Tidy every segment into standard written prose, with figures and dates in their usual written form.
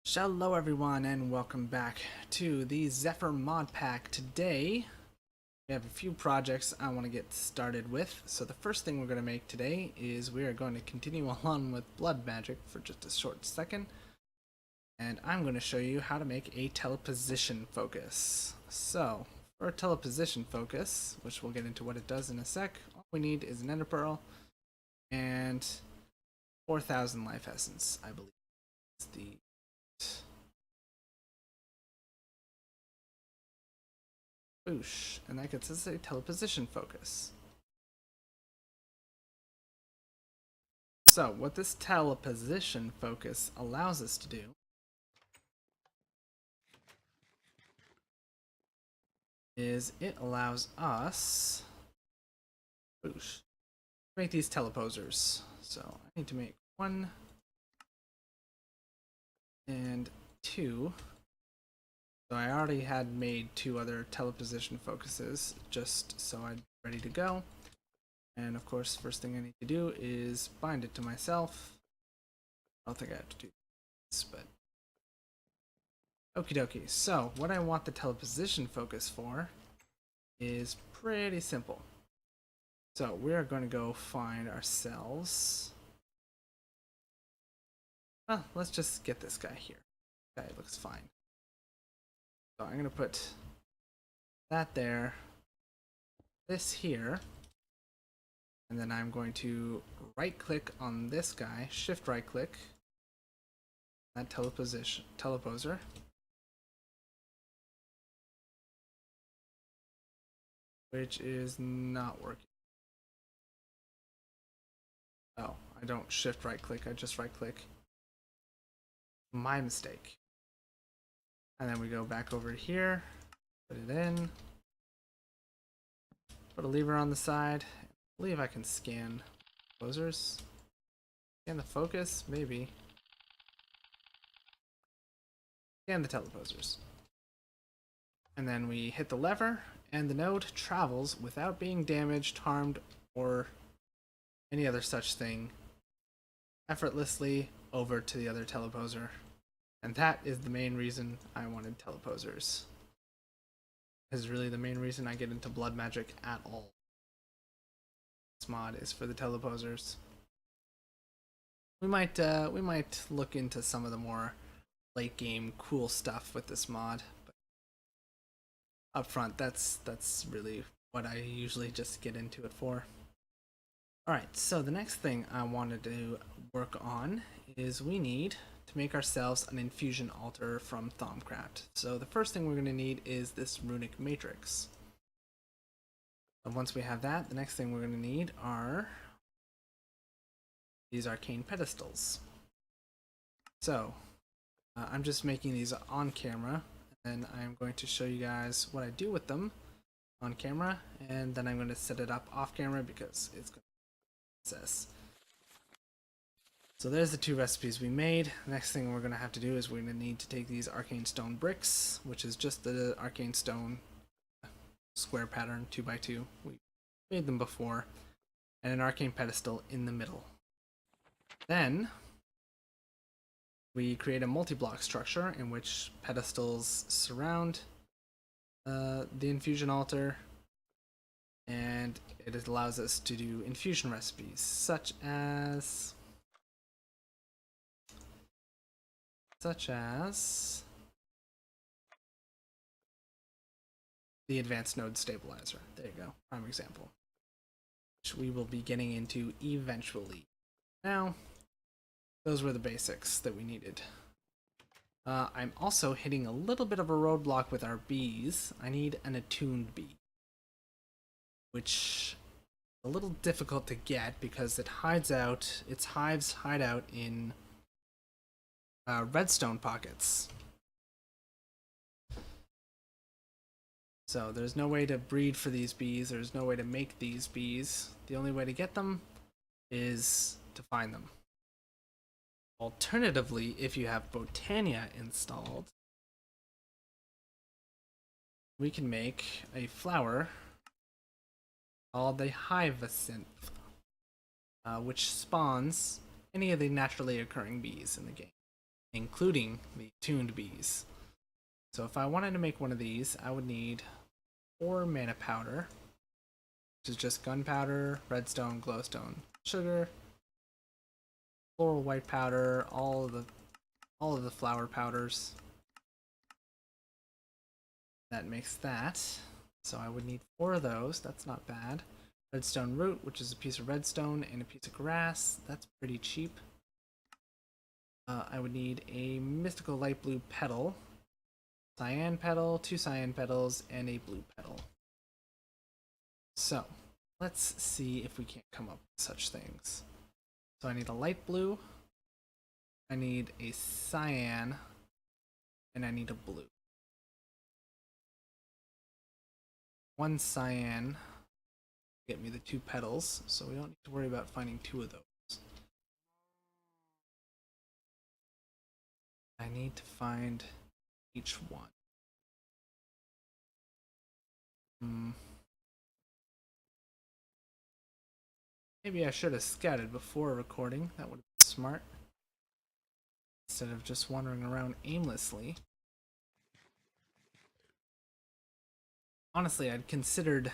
Hello everyone and welcome back to the Zephyr Modpack. Today we have a few projects I want to get started with. So the first thing we're going to make today is we are going to continue on with blood magic for just a short second. And I'm going to show you how to make a teleposition focus. So for a teleposition focus, which we'll get into what it does in a sec, all we need is an ender pearl and 4,000 life essence, I believe. It's the boosh, and that gets us a teleposition focus. So what this teleposition focus allows us to do is it allows us boosh, to make these teleposers. So I need to make 1 and 2. So I already had made 2 other teleposition focuses just so I'd be ready to go. And of course, first thing I need to do is bind it to myself. I don't think I have to do this, but okie dokie. So what I want the teleposition focus for is pretty simple. So we're going to go find ourselves. Let's just get this guy here. Okay, looks fine. So I'm going to put that there, this here, and then I'm going to right click on this guy, shift right click, that teleposer, which is not working. Oh, I don't shift right click, I just right click. My mistake. And then we go back over here, put it in, put a lever on the side. I believe I can scan posers. Scan the focus, maybe. Scan the teleposers. And then we hit the lever, and the node travels without being damaged, harmed, or any other such thing effortlessly over to the other teleposer. And that is the main reason I wanted teleposers. This is really the main reason I get into blood magic at all. This mod is for the teleposers. We might look into some of the more late game cool stuff with this mod, but up front that's really what I usually just get into it for. Alright, so the next thing I wanted to work on is we need to make ourselves an infusion altar from Thaumcraft. So the first thing we're going to need is this runic matrix. And once we have that, the next thing we're going to need are these arcane pedestals. So I'm just making these on camera, and I'm going to show you guys what I do with them on camera, and then I'm going to set it up off camera because it's going to process. So there's the 2 recipes we made. Next thing we're going to have to do is we're going to need to take these arcane stone bricks, which is just the arcane stone square pattern 2x2. We made them before, and an arcane pedestal in the middle. Then we create a multi-block structure in which pedestals surround the infusion altar, and it allows us to do infusion recipes such as the advanced node stabilizer. There you go, prime example, which we will be getting into eventually. Now, those were the basics that we needed. I'm also hitting a little bit of a roadblock with our bees. I need an attuned bee, which is a little difficult to get because it hides out, its hives hide out in redstone pockets. So there's no way to breed for these bees, there's no way to make these bees. The only way to get them is to find them. Alternatively, if you have Botania installed, we can make a flower called the Hyacinth, which spawns any of the naturally occurring bees in the game. including the tuned bees. So if I wanted to make one of these, I would need 4 mana powder, which is just gunpowder, redstone, glowstone, sugar, floral white powder, all of the flower powders. That makes that. So I would need 4 of those. That's not bad. Redstone root, which is a piece of redstone and a piece of grass. That's pretty cheap. I would need a mystical light blue petal, cyan petal, 2 cyan petals, and a blue petal. So let's see if we can't come up with such things. So I need a light blue, I need a cyan, and I need a blue. 1 cyan get me the 2 petals, so we don't need to worry about finding 2 of those. I need to find each one. Maybe I should have scouted before recording. That would have been smart. Instead of just wandering around aimlessly. Honestly, I'd considered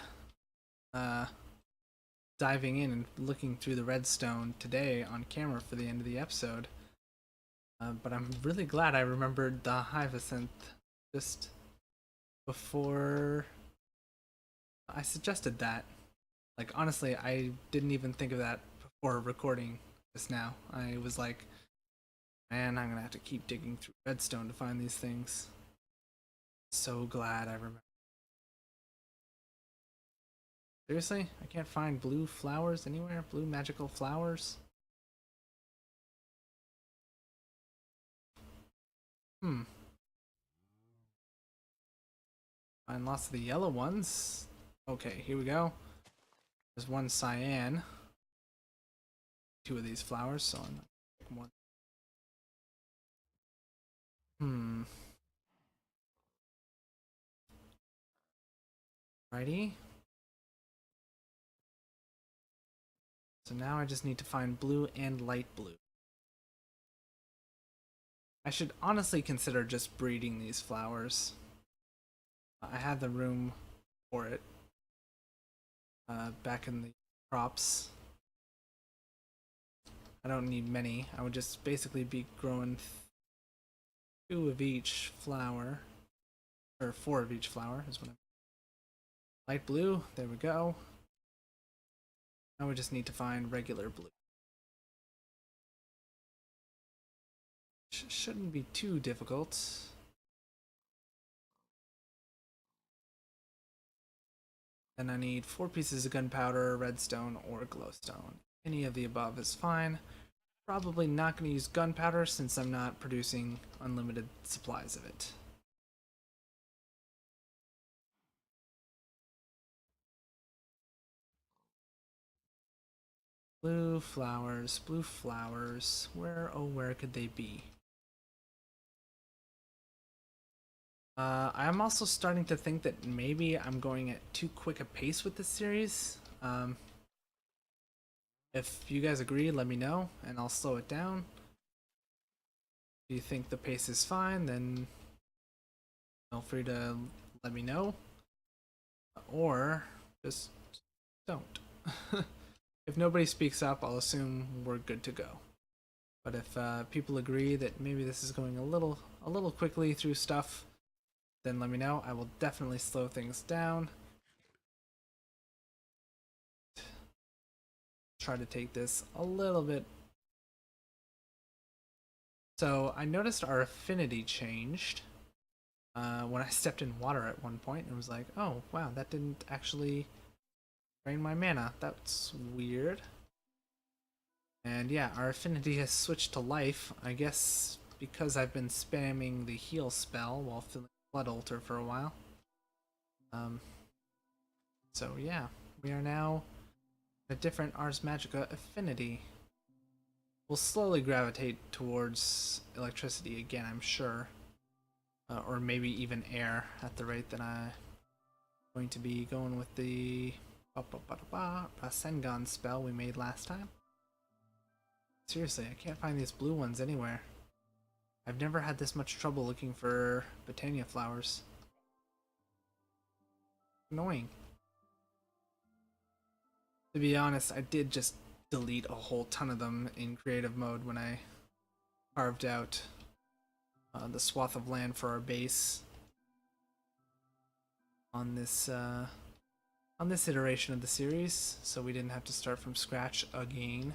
diving in and looking through the redstone today on camera for the end of the episode. But I'm really glad I remembered the hyacinth just before I suggested that. Like, honestly, I didn't even think of that before recording just now. I was like, man, I'm gonna have to keep digging through redstone to find these things. So glad I remember. Seriously? I can't find blue flowers anywhere? Blue magical flowers? Find lots of the yellow ones. Okay, here we go. There's 1 cyan. 2 of these flowers, so I'm not picking one. Righty. So now I just need to find blue and light blue. I should honestly consider just breeding these flowers. I have the room for it. Back in the crops. I don't need many. I would just basically be growing 2 of each flower. Or 4 of each flower is what I'm... Light blue, there we go. Now we just need to find regular blue. Shouldn't be too difficult. Then I need 4 pieces of gunpowder, redstone, or glowstone. Any of the above is fine. Probably not going to use gunpowder since I'm not producing unlimited supplies of it. Blue flowers, where, oh, where could they be? I'm also starting to think that maybe I'm going at too quick a pace with this series. If you guys agree, let me know, and I'll slow it down. If you think the pace is fine, then feel free to let me know. Or just don't. If nobody speaks up, I'll assume we're good to go. But if people agree that maybe this is going a little quickly through stuff, then let me know. I will definitely slow things down. Try to take this a little bit. So I noticed our affinity changed when I stepped in water at one point, and it was like, oh wow, that didn't actually drain my mana. That's weird. And yeah, our affinity has switched to life, I guess because I've been spamming the heal spell while filling Blood Altar for a while. So yeah, we are now a different Ars Magica affinity. We'll slowly gravitate towards electricity again, I'm sure. Or maybe even air at the rate that I'm going to be going with the Rasengan spell we made last time. Seriously, I can't find these blue ones anywhere. I've never had this much trouble looking for Botania flowers. Annoying. To be honest, I did just delete a whole ton of them in creative mode when I carved out the swath of land for our base on this iteration of the series, so we didn't have to start from scratch again.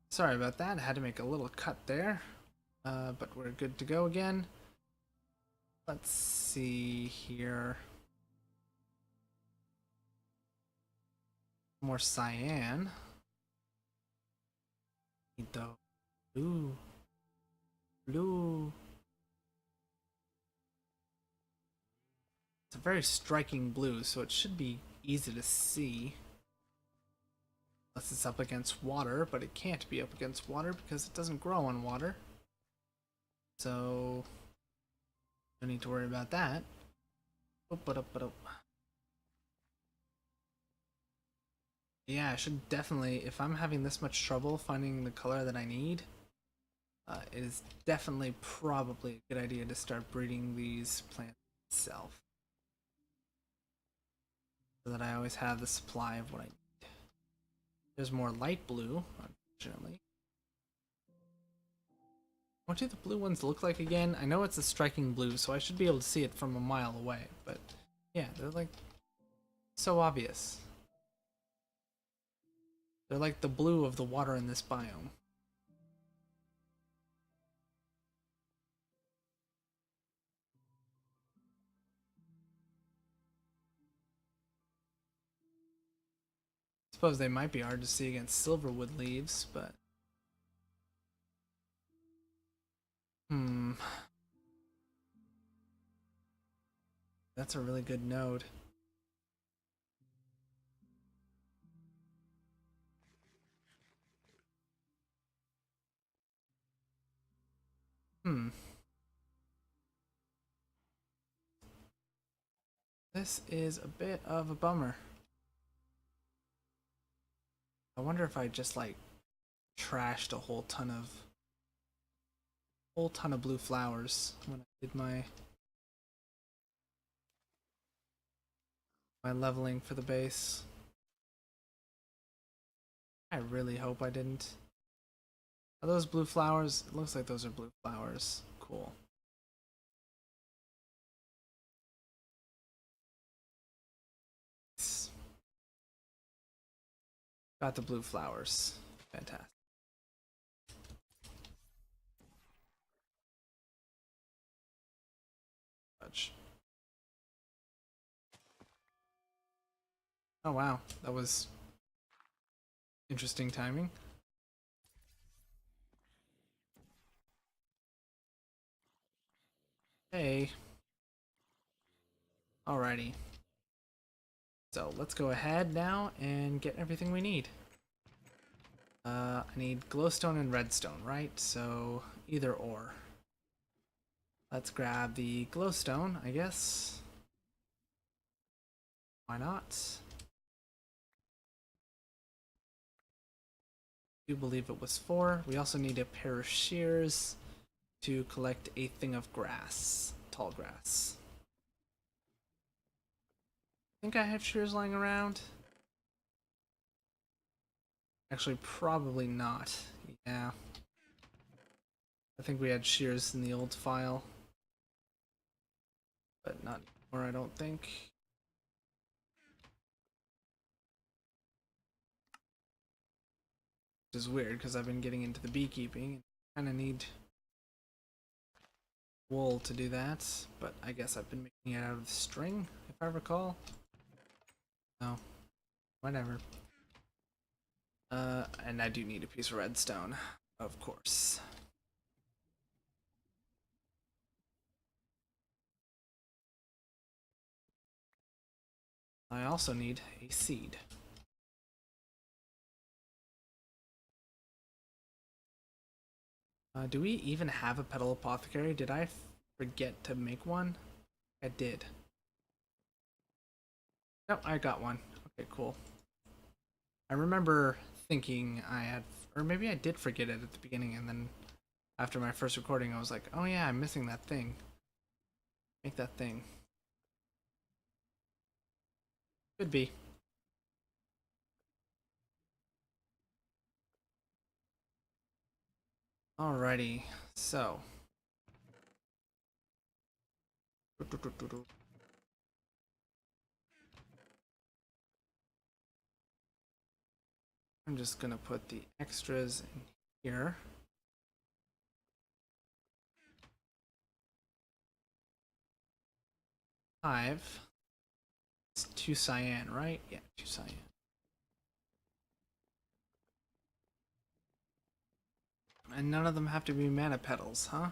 Sorry about that, I had to make a little cut there, but we're good to go again. Let's see here. More cyan. Need the blue. Blue. It's a very striking blue, so it should be easy to see. Unless it's up against water, but it can't be up against water because it doesn't grow on water. So, no need to worry about that. Yeah, I should definitely, if I'm having this much trouble finding the color that I need, it is definitely probably a good idea to start breeding these plants itself. So that I always have the supply of what I need. There's more light blue, unfortunately. What do the blue ones look like again? I know it's a striking blue, so I should be able to see it from a mile away, but yeah, they're like so obvious. They're like the blue of the water in this biome. Suppose they might be hard to see against silverwood leaves, but that's a really good node. This is a bit of a bummer. I wonder if I just like trashed a whole ton of blue flowers when I did my leveling for the base. I really hope I didn't. Are those blue flowers? It looks like those are blue flowers. Cool. Got the blue flowers. Fantastic. Oh wow, that was interesting timing. Hey. Alrighty. So let's go ahead now and get everything we need. I need glowstone and redstone, right? So either or. Let's grab the glowstone, I guess. Why not? I do believe it was 4. We also need a pair of shears to collect a thing of grass. Tall grass. I think I have shears lying around. Actually, probably not. Yeah. I think we had shears in the old file. But not anymore, I don't think. Which is weird, because I've been getting into the beekeeping. Kind of need wool to do that, but I guess I've been making it out of string, if I recall. No. Whatever. And I do need a piece of redstone, of course. I also need a seed. Do we even have a petal apothecary? Did I forget to make one? I did. Nope, I got one. Okay, cool. I remember thinking I had, or maybe I did forget it at the beginning, and then after my first recording, I was like, oh yeah, I'm missing that thing. Make that thing. Could be. Alrighty, so. I'm just gonna put the extras in here. Five. It's 2 cyan, right? Yeah, 2 cyan. And none of them have to be mana petals, huh?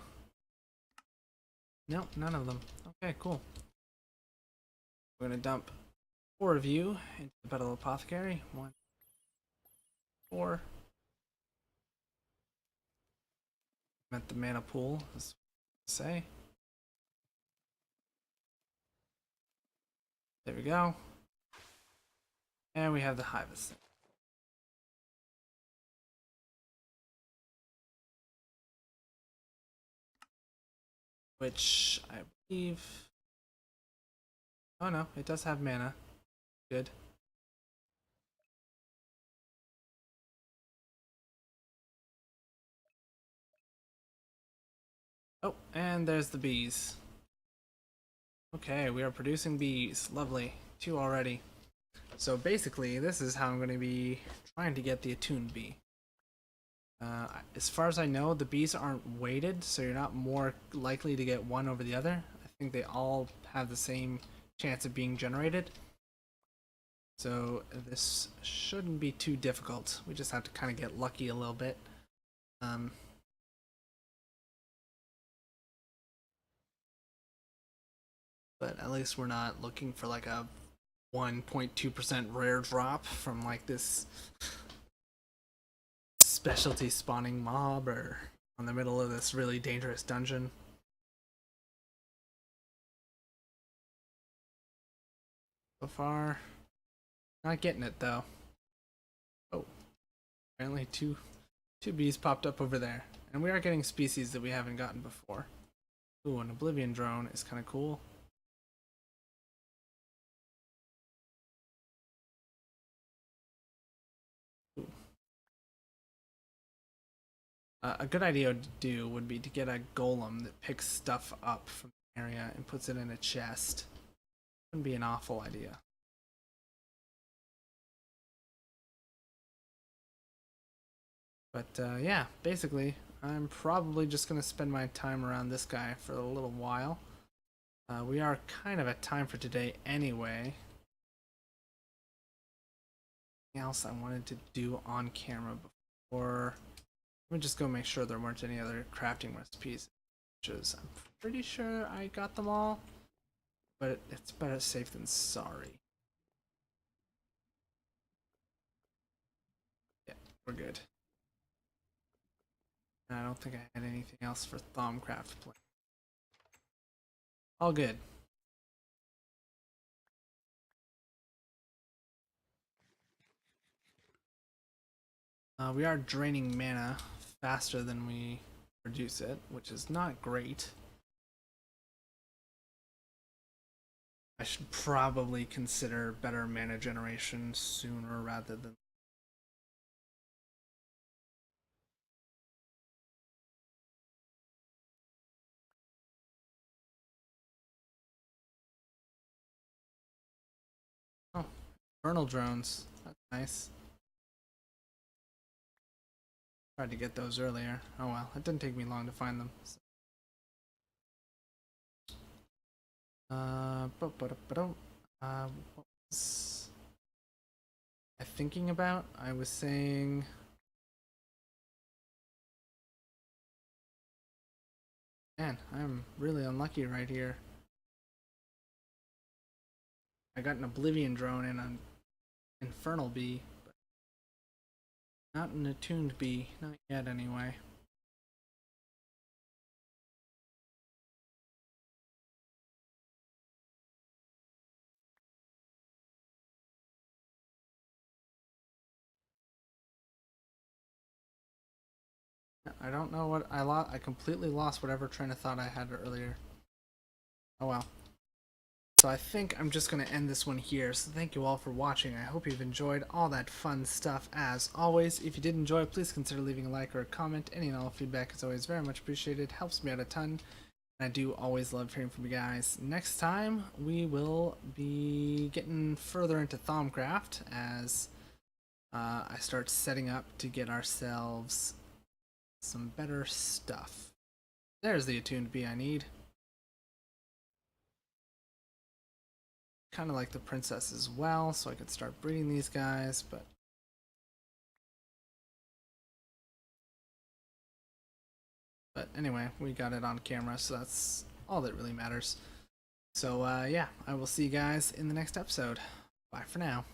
Nope, none of them. Okay, cool. We're gonna dump 4 of you into the Petal Apothecary. 1, 4. At the mana pool, as say. There we go. And we have the Hivus. Which I believe. Oh no, it does have mana. Good. Oh, and there's the bees. Okay, we are producing bees. Lovely. 2 already. So basically, this is how I'm going to be trying to get the attuned bee. As far as I know, the bees aren't weighted, so you're not more likely to get one over the other. I think they all have the same chance of being generated. So this shouldn't be too difficult. We just have to kind of get lucky a little bit. But at least we're not looking for like a 1.2% rare drop from like this specialty spawning mob or on the middle of this really dangerous dungeon. So far, not getting it though. Oh, apparently two bees popped up over there. And we are getting species that we haven't gotten before. Ooh, an Oblivion drone is kind of cool. A good idea to do would be to get a golem that picks stuff up from the area and puts it in a chest. Wouldn't be an awful idea. But yeah, basically, I'm probably just going to spend my time around this guy for a little while. We are kind of at time for today anyway. Anything else I wanted to do on camera before? Let me just go make sure there weren't any other crafting recipes, which is, I'm pretty sure I got them all, but it's better safe than sorry. Yeah, we're good. And I don't think I had anything else for Thaumcraft play. All good. We are draining mana faster than we produce it, which is not great. I should probably consider better mana generation sooner rather than. Oh, infernal drones. That's nice. Tried to get those earlier. Oh well, it didn't take me long to find them. So. What was I thinking about? I was saying. Man, I'm really unlucky right here. I got an Oblivion drone and an Infernal bee, but not an attuned bee. Not yet, anyway. I don't know what I lost. I completely lost whatever train of thought I had earlier. Oh well. So I think I'm just going to end this one here. So thank you all for watching. I hope you've enjoyed all that fun stuff as always. If you did enjoy, please consider leaving a like or a comment. Any and all feedback is always very much appreciated. Helps me out a ton. And I do always love hearing from you guys. Next time, we will be getting further into Thaumcraft as I start setting up to get ourselves some better stuff. There's the attuned bee I need. Kind of like the princess as well, so I could start breeding these guys, but anyway, we got it on camera, so that's all that really matters. So yeah, I will see you guys in the next episode. Bye for now.